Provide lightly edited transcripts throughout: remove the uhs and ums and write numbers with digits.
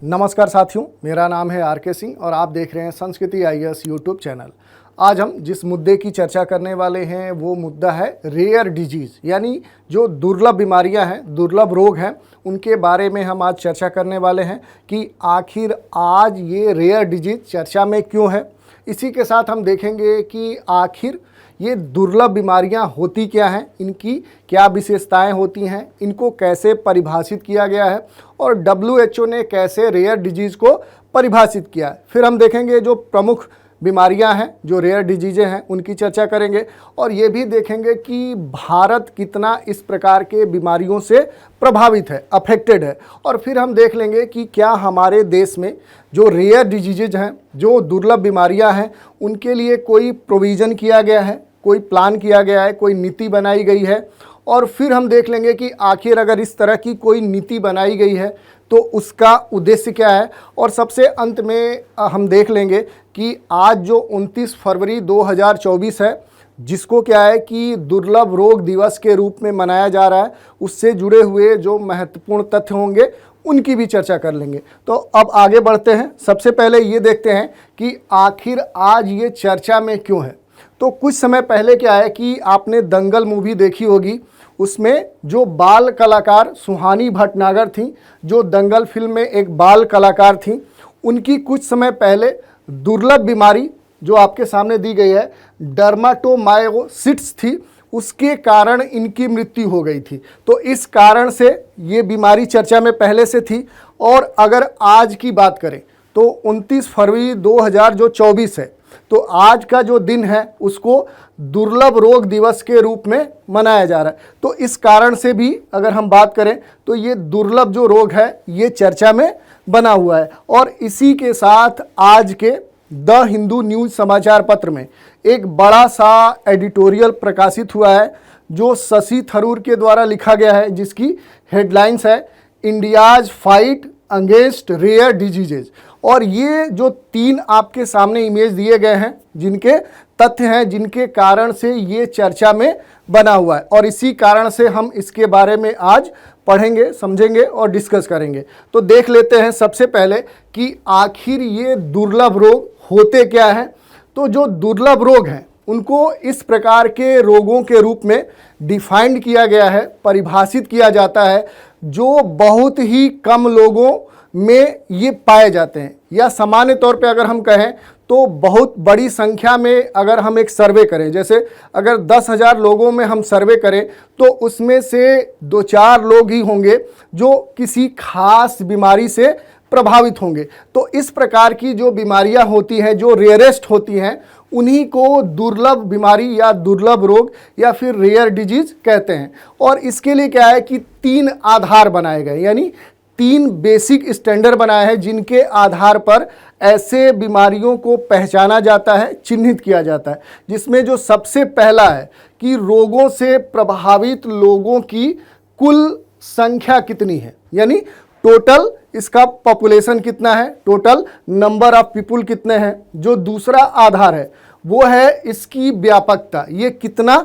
नमस्कार साथियों, मेरा नाम है आर के सिंह और आप देख रहे हैं संस्कृति आईएएस यूट्यूब चैनल। आज हम जिस मुद्दे की चर्चा करने वाले हैं वो मुद्दा है रेयर डिजीज़, यानी जो दुर्लभ बीमारियां हैं, दुर्लभ रोग हैं, उनके बारे में हम आज चर्चा करने वाले हैं कि आखिर आज ये रेयर डिजीज़ चर्चा में क्यों है। इसी के साथ हम देखेंगे कि आखिर ये दुर्लभ बीमारियां होती क्या हैं, इनकी क्या विशेषताएं होती हैं, इनको कैसे परिभाषित किया गया है और WHO ने कैसे रेयर डिजीज़ को परिभाषित किया है। फिर हम देखेंगे जो प्रमुख बीमारियां हैं, जो रेयर डिजीज़ें हैं, उनकी चर्चा करेंगे और ये भी देखेंगे कि भारत कितना इस प्रकार के बीमारियों से प्रभावित है, अफेक्टेड है। और फिर हम देख लेंगे कि क्या हमारे देश में जो रेयर डिजीज़ हैं, जो दुर्लभ बीमारियां हैं, उनके लिए कोई प्रोविज़न किया गया है, कोई प्लान किया गया है, कोई नीति बनाई गई है। और फिर हम देख लेंगे कि आखिर अगर इस तरह की कोई नीति बनाई गई है तो उसका उद्देश्य क्या है। और सबसे अंत में हम देख लेंगे कि आज जो 29 फरवरी 2024 है, जिसको क्या है कि दुर्लभ रोग दिवस के रूप में मनाया जा रहा है, उससे जुड़े हुए जो महत्वपूर्ण तथ्य होंगे उनकी भी चर्चा कर लेंगे। तो अब आगे बढ़ते हैं। सबसे पहले ये देखते हैं कि आखिर आज ये चर्चा में क्यों है। तो कुछ समय पहले क्या है कि आपने दंगल मूवी देखी होगी, उसमें जो बाल कलाकार सुहानी भटनागर थी, जो दंगल फिल्म में एक बाल कलाकार थी, उनकी कुछ समय पहले दुर्लभ बीमारी जो आपके सामने दी गई है, डर्माटोमायोसिट्स थी, उसके कारण इनकी मृत्यु हो गई थी। तो इस कारण से ये बीमारी चर्चा में पहले से थी। और अगर आज की बात करें तो 29 फरवरी 2024 है, तो आज का जो दिन है उसको दुर्लभ रोग दिवस के रूप में मनाया जा रहा है। तो इस कारण से भी अगर हम बात करें तो ये दुर्लभ जो रोग है ये चर्चा में बना हुआ है। और इसी के साथ आज के द हिंदू न्यूज़ समाचार पत्र में एक बड़ा सा एडिटोरियल प्रकाशित हुआ है जो शशि थरूर के द्वारा लिखा गया है, जिसकी हेडलाइंस है India's fight against rare diseases. और ये जो 3 आपके सामने इमेज दिए गए हैं, जिनके तथ्य हैं, जिनके कारण से ये चर्चा में बना हुआ है, और इसी कारण से हम इसके बारे में आज पढ़ेंगे, समझेंगे और डिस्कस करेंगे। तो देख लेते हैं सबसे पहले कि आखिर ये दुर्लभ रोग होते क्या हैं। तो जो दुर्लभ रोग हैं उनको इस प्रकार के रोगों के रूप में डिफाइंड किया गया है, परिभाषित किया जाता है, जो बहुत ही कम लोगों में ये पाए जाते हैं, या सामान्य तौर पे अगर हम कहें तो बहुत बड़ी संख्या में अगर हम एक सर्वे करें, जैसे अगर 10,000 लोगों में हम सर्वे करें तो उसमें से 2-4 लोग ही होंगे जो किसी खास बीमारी से प्रभावित होंगे। तो इस प्रकार की जो बीमारियां होती हैं, जो रेयरेस्ट होती हैं, उन्हीं को दुर्लभ बीमारी या दुर्लभ रोग या फिर रेयर डिजीज कहते हैं। और इसके लिए क्या है कि 3 आधार बनाए गए, यानी 3 बेसिक स्टैंडर्ड बनाए हैं, जिनके आधार पर ऐसे बीमारियों को पहचाना जाता है, चिन्हित किया जाता है। जिसमें जो सबसे पहला है कि रोगों से प्रभावित लोगों की कुल संख्या कितनी है, यानी टोटल इसका पॉपुलेशन कितना है, टोटल नंबर ऑफ पीपुल कितने हैं। जो दूसरा आधार है वो है इसकी व्यापकता, ये कितना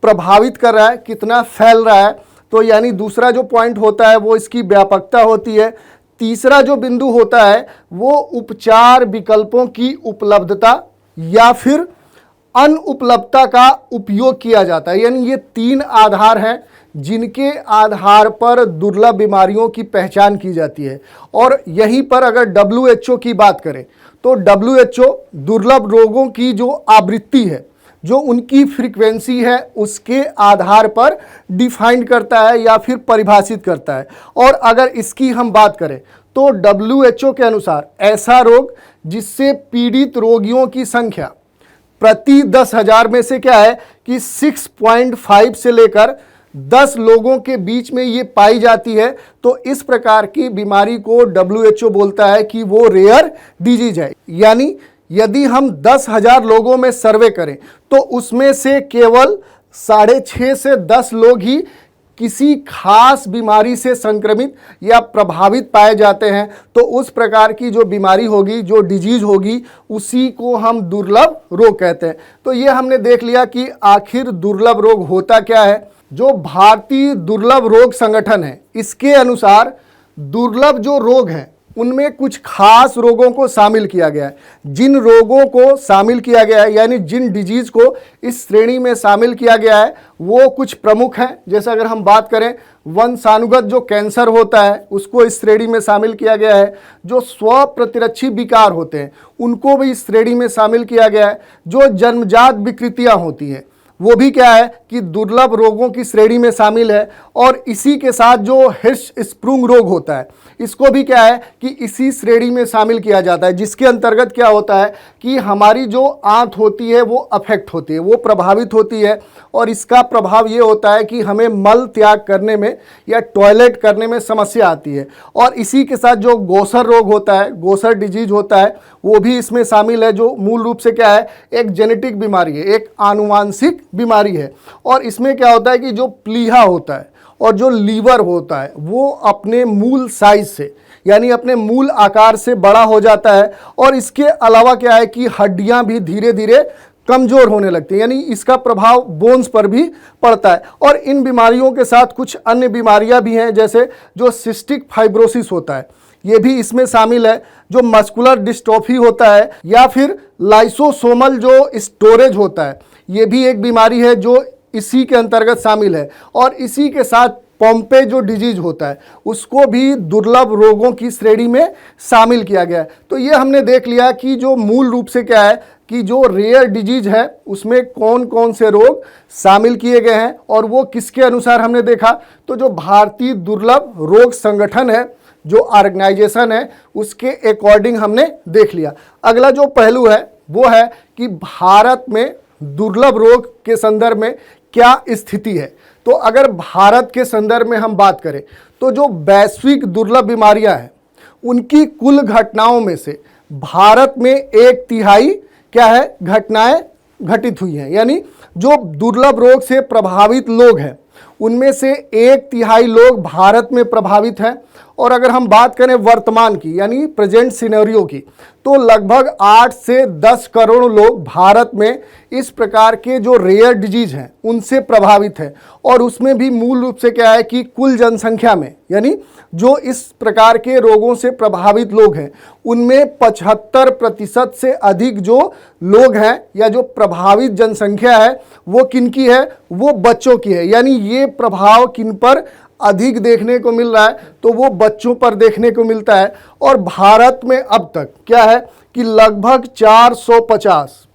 प्रभावित कर रहा है, कितना फैल रहा है। तो यानी दूसरा जो पॉइंट होता है वो इसकी व्यापकता होती है। तीसरा जो बिंदु होता है वो उपचार विकल्पों की उपलब्धता या फिर अनुपलब्धता का उपयोग किया जाता है। यानी ये 3 आधार हैं जिनके आधार पर दुर्लभ बीमारियों की पहचान की जाती है। और यहीं पर अगर WHO की बात करें तो WHO दुर्लभ रोगों की जो आवृत्ति है, जो उनकी फ्रीक्वेंसी है, उसके आधार पर डिफाइन करता है या फिर परिभाषित करता है। और अगर इसकी हम बात करें तो WHO के अनुसार ऐसा रोग जिससे पीड़ित रोगियों की संख्या प्रति 10,000 में से क्या है कि 6.5 से लेकर 10 लोगों के बीच में ये पाई जाती है, तो इस प्रकार की बीमारी को WHO बोलता है कि वो रेयर डिजीज है। यानी यदि हम 10,000 लोगों में सर्वे करें तो उसमें से केवल 6.5 से 10 लोग ही किसी खास बीमारी से संक्रमित या प्रभावित पाए जाते हैं। तो उस प्रकार की जो बीमारी होगी, जो डिजीज होगी, उसी को हम दुर्लभ रोग कहते हैं। तो ये हमने देख लिया कि आखिर दुर्लभ रोग होता क्या है। जो भारतीय दुर्लभ रोग संगठन है, इसके अनुसार दुर्लभ जो रोग हैं उनमें कुछ खास रोगों को शामिल किया गया है। जिन रोगों को शामिल किया गया है यानी जिन डिजीज़ को इस श्रेणी में शामिल किया गया है वो कुछ प्रमुख हैं। जैसे अगर हम बात करें वंशानुगत जो कैंसर होता है उसको इस श्रेणी में शामिल किया गया है। जो स्व प्रतिरक्षी विकार होते हैं उनको भी इस श्रेणी में शामिल किया गया है। जो जन्मजात विकृतियां होती हैं वो भी क्या है कि दुर्लभ रोगों की श्रेणी में शामिल है। और इसी के साथ जो हिर्शस्प्रुंग रोग होता है इसको भी क्या है कि इसी श्रेणी में शामिल किया जाता है, जिसके अंतर्गत क्या होता है कि हमारी जो आंत होती है वो अफेक्ट होती है, वो प्रभावित होती है। और इसका प्रभाव ये होता है कि हमें मल त्याग करने में या टॉयलेट करने में समस्या आती है। और इसी के साथ जो गोसर रोग होता है, गोसर डिजीज होता है, वो भी इसमें शामिल है, जो मूल रूप से क्या है एक जेनेटिक बीमारी है, एक आनुवांशिक बीमारी है। और इसमें क्या होता है कि जो प्लीहा होता है और जो लीवर होता है वो अपने मूल साइज से यानी अपने मूल आकार से बड़ा हो जाता है। और इसके अलावा क्या है कि हड्डियां भी धीरे धीरे कमजोर होने लगती हैं, यानी इसका प्रभाव बोन्स पर भी पड़ता है। और इन बीमारियों के साथ कुछ अन्य बीमारियां भी हैं, जैसे जो सिस्टिक फाइब्रोसिस होता है ये भी इसमें शामिल है। जो मस्कुलर डिस्ट्रोफी होता है या फिर लाइसोसोमल जो स्टोरेज होता है ये भी एक बीमारी है जो इसी के अंतर्गत शामिल है। और इसी के साथ पोम्पे जो डिजीज होता है उसको भी दुर्लभ रोगों की श्रेणी में शामिल किया गया है। तो ये हमने देख लिया कि जो मूल रूप से क्या है कि जो रेयर डिजीज है उसमें कौन कौन से रोग शामिल किए गए हैं और वो किसके अनुसार हमने देखा। तो जो भारतीय दुर्लभ रोग संगठन है, जो ऑर्गेनाइजेशन है, उसके अकॉर्डिंग हमने देख लिया। अगला जो पहलू है वो है कि भारत में दुर्लभ रोग के संदर्भ में क्या स्थिति है। तो अगर भारत के संदर्भ में हम बात करें तो जो वैश्विक दुर्लभ बीमारियां हैं उनकी कुल घटनाओं में से भारत में 1/3 क्या है घटनाएं घटित हुई हैं। यानी जो दुर्लभ रोग से प्रभावित लोग हैं उनमें से 1/3 लोग भारत में प्रभावित हैं। और अगर हम बात करें वर्तमान की यानी प्रेजेंट सिनेरियो की तो लगभग 8 से 10 करोड़ लोग भारत में इस प्रकार के जो रेयर डिजीज हैं उनसे प्रभावित हैं। और उसमें भी मूल रूप से क्या है कि कुल जनसंख्या में यानी जो इस प्रकार के रोगों से प्रभावित लोग हैं उनमें 75% से अधिक जो लोग हैं या जो प्रभावित जनसंख्या है वो किनकी है, वो बच्चों की है। यानी ये प्रभाव किन पर अधिक देखने को मिल रहा है तो वो बच्चों पर देखने को मिलता है। और भारत में अब तक क्या है कि लगभग 450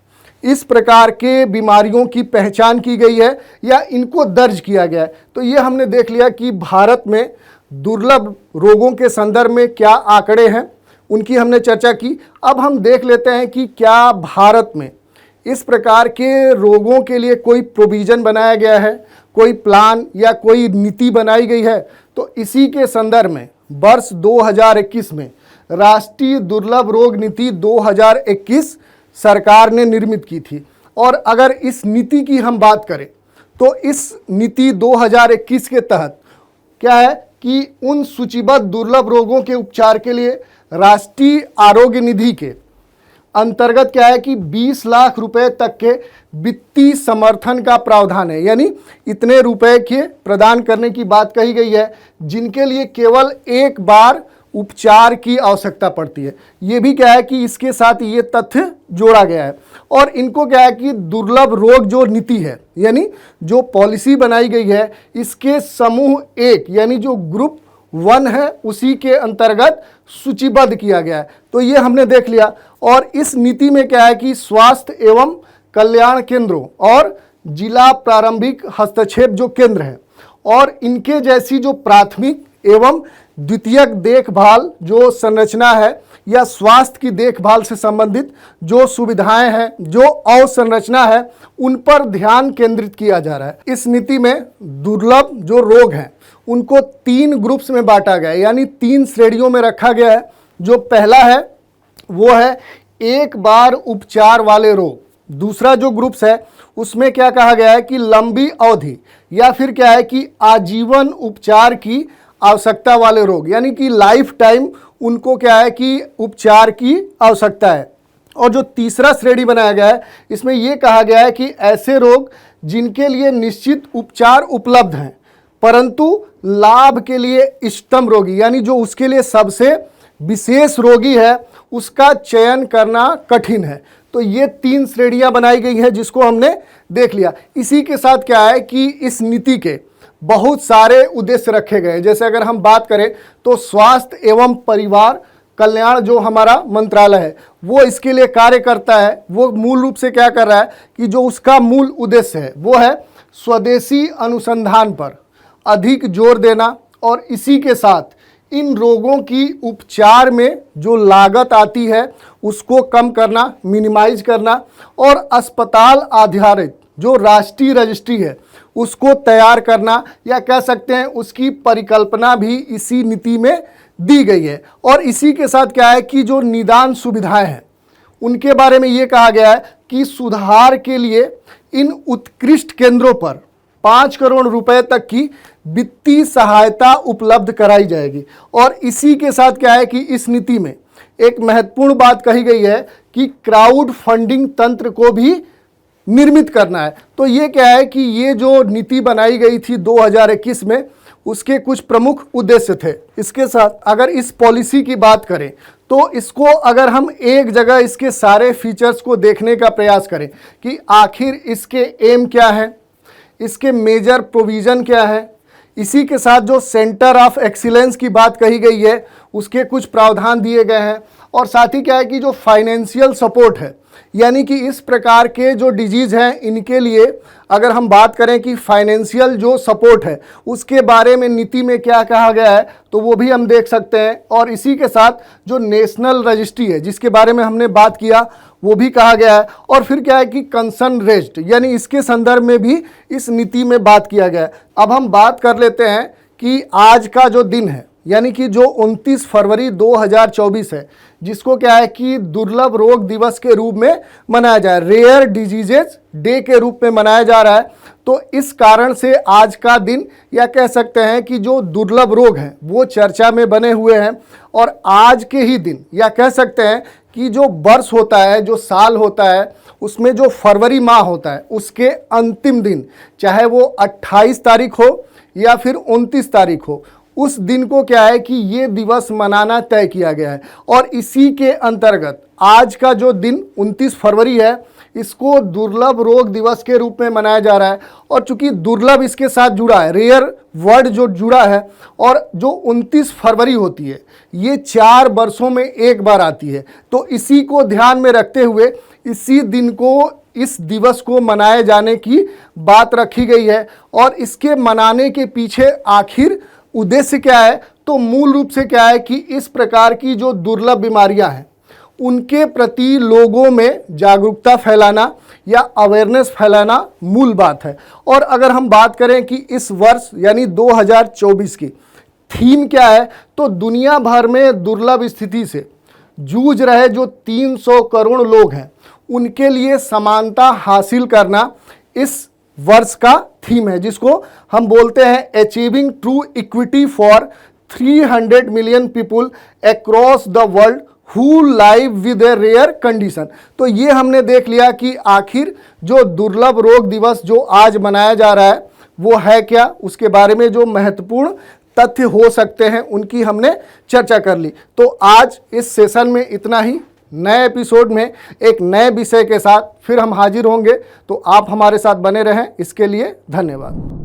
इस प्रकार के बीमारियों की पहचान की गई है या इनको दर्ज किया गया है। तो ये हमने देख लिया कि भारत में दुर्लभ रोगों के संदर्भ में क्या आंकड़े हैं, उनकी हमने चर्चा की। अब हम देख लेते हैं कि क्या भारत में इस प्रकार के रोगों के लिए कोई प्रोविज़न बनाया गया है, कोई प्लान या कोई नीति बनाई गई है। तो इसी के संदर्भ में वर्ष 2021 में राष्ट्रीय दुर्लभ रोग नीति 2021 सरकार ने निर्मित की थी। और अगर इस नीति की हम बात करें तो इस नीति 2021 के तहत क्या है कि उन सूचीबद्ध दुर्लभ रोगों के उपचार के लिए राष्ट्रीय आरोग्य निधि के अंतर्गत क्या है कि 20 लाख रुपए तक के वित्तीय समर्थन का प्रावधान है। यानी इतने रुपए के प्रदान करने की बात कही गई है जिनके लिए केवल एक बार उपचार की आवश्यकता पड़ती है। ये भी क्या है कि इसके साथ ये तथ्य जोड़ा गया है। और इनको क्या है कि दुर्लभ रोग जो नीति है यानी जो पॉलिसी बनाई गई है इसके समूह 1 यानी जो ग्रुप 1 है उसी के अंतर्गत सूचीबद्ध किया गया है। तो ये हमने देख लिया। और इस नीति में क्या है कि स्वास्थ्य एवं कल्याण केंद्रों और जिला प्रारंभिक हस्तक्षेप जो केंद्र हैं और इनके जैसी जो प्राथमिक एवं द्वितीयक देखभाल जो संरचना है या स्वास्थ्य की देखभाल से संबंधित जो सुविधाएं हैं, जो अवसंरचना है, उन पर ध्यान केंद्रित किया जा रहा है। इस नीति में दुर्लभ जो रोग हैं उनको 3 ग्रुप्स में बांटा गया है, यानी 3 श्रेणियों में रखा गया है। जो पहला है वो है एक बार उपचार वाले रोग। दूसरा जो ग्रुप्स है उसमें क्या कहा गया है कि लंबी अवधि या फिर क्या है कि आजीवन उपचार की आवश्यकता वाले रोग, यानी कि लाइफ टाइम उनको क्या है कि उपचार की आवश्यकता है। और जो तीसरा श्रेणी बनाया गया है इसमें यह कहा गया है कि ऐसे रोग जिनके लिए निश्चित उपचार उपलब्ध हैं परंतु लाभ के लिए इष्टतम रोगी, यानी जो उसके लिए सबसे विशेष रोगी है उसका चयन करना कठिन है। तो ये 3 श्रेणियां बनाई गई हैं जिसको हमने देख लिया। इसी के साथ क्या है कि इस नीति के बहुत सारे उद्देश्य रखे गए। जैसे अगर हम बात करें तो स्वास्थ्य एवं परिवार कल्याण जो हमारा मंत्रालय है वो इसके लिए कार्य करता है। वो मूल रूप से क्या कर रहा है कि जो उसका मूल उद्देश्य है वो है स्वदेशी अनुसंधान पर अधिक जोर देना और इसी के साथ इन रोगों की उपचार में जो लागत आती है उसको कम करना, मिनिमाइज करना और अस्पताल आधारित जो राष्ट्रीय रजिस्ट्री है उसको तैयार करना, या कह सकते हैं उसकी परिकल्पना भी इसी नीति में दी गई है। और इसी के साथ क्या है कि जो निदान सुविधाएं हैं उनके बारे में ये कहा गया है कि सुधार के लिए इन उत्कृष्ट केंद्रों पर 5 करोड़ रुपए तक की वित्तीय सहायता उपलब्ध कराई जाएगी। और इसी के साथ क्या है कि इस नीति में एक महत्वपूर्ण बात कही गई है कि क्राउड फंडिंग तंत्र को भी निर्मित करना है। तो ये क्या है कि ये जो नीति बनाई गई थी 2021 में उसके कुछ प्रमुख उद्देश्य थे। इसके साथ अगर इस पॉलिसी की बात करें तो इसको अगर हम एक जगह इसके सारे फीचर्स को देखने का प्रयास करें कि आखिर इसके एम क्या है, इसके मेजर प्रोविज़न क्या है, इसी के साथ जो सेंटर ऑफ एक्सीलेंस की बात कही गई है उसके कुछ प्रावधान दिए गए हैं। और साथ ही क्या है कि जो फाइनेंशियल सपोर्ट है यानी कि इस प्रकार के जो डिजीज़ हैं इनके लिए अगर हम बात करें कि फाइनेंशियल जो सपोर्ट है उसके बारे में नीति में क्या कहा गया है तो वो भी हम देख सकते हैं। और इसी के साथ जो नेशनल रजिस्ट्री है जिसके बारे में हमने बात किया वो भी कहा गया है। और फिर क्या है कि कंसर्न रेज्ड यानी इसके संदर्भ में भी इस नीति में बात किया गया है। अब हम बात कर लेते हैं कि आज का जो दिन है यानी कि जो 29 फरवरी 2024 है जिसको क्या है कि दुर्लभ रोग दिवस के रूप में मनाया जाए, रेयर डिजीजेज डे के रूप में मनाया जा रहा है। तो इस कारण से आज का दिन या कह सकते हैं कि जो दुर्लभ रोग हैं वो चर्चा में बने हुए हैं। और आज के ही दिन या कह सकते हैं कि जो वर्ष होता है, जो साल होता है, उसमें जो फरवरी माह होता है उसके अंतिम दिन चाहे वो 28 तारीख हो या फिर 29 तारीख हो उस दिन को क्या है कि ये दिवस मनाना तय किया गया है। और इसी के अंतर्गत आज का जो दिन 29 फरवरी है इसको दुर्लभ रोग दिवस के रूप में मनाया जा रहा है। और चूंकि दुर्लभ इसके साथ जुड़ा है, रेयर वर्ड जो जुड़ा है, और जो 29 फरवरी होती है ये 4 वर्षों में एक बार आती है। तो इसी को ध्यान में रखते हुए इसी दिन को, इस दिवस को मनाए जाने की बात रखी गई है। और इसके मनाने के पीछे आखिर उद्देश्य क्या है तो मूल रूप से क्या है कि इस प्रकार की जो दुर्लभ बीमारियां हैं उनके प्रति लोगों में जागरूकता फैलाना या अवेयरनेस फैलाना मूल बात है। और अगर हम बात करें कि इस वर्ष यानी 2024 की थीम क्या है तो दुनिया भर में दुर्लभ स्थिति से जूझ रहे जो 300 करोड़ लोग हैं उनके लिए समानता हासिल करना इस वर्ष का थीम है, जिसको हम बोलते हैं achieving true equity for 300 million people across the world who live with a rare condition. तो ये हमने देख लिया कि आखिर जो दुर्लभ रोग दिवस जो आज मनाया जा रहा है वो है क्या, उसके बारे में जो महत्वपूर्ण तथ्य हो सकते हैं उनकी हमने चर्चा कर ली। तो आज इस सेशन में इतना ही। नए एपिसोड में एक नए विषय के साथ फिर हम हाजिर होंगे, तो आप हमारे साथ बने रहें। इसके लिए धन्यवाद।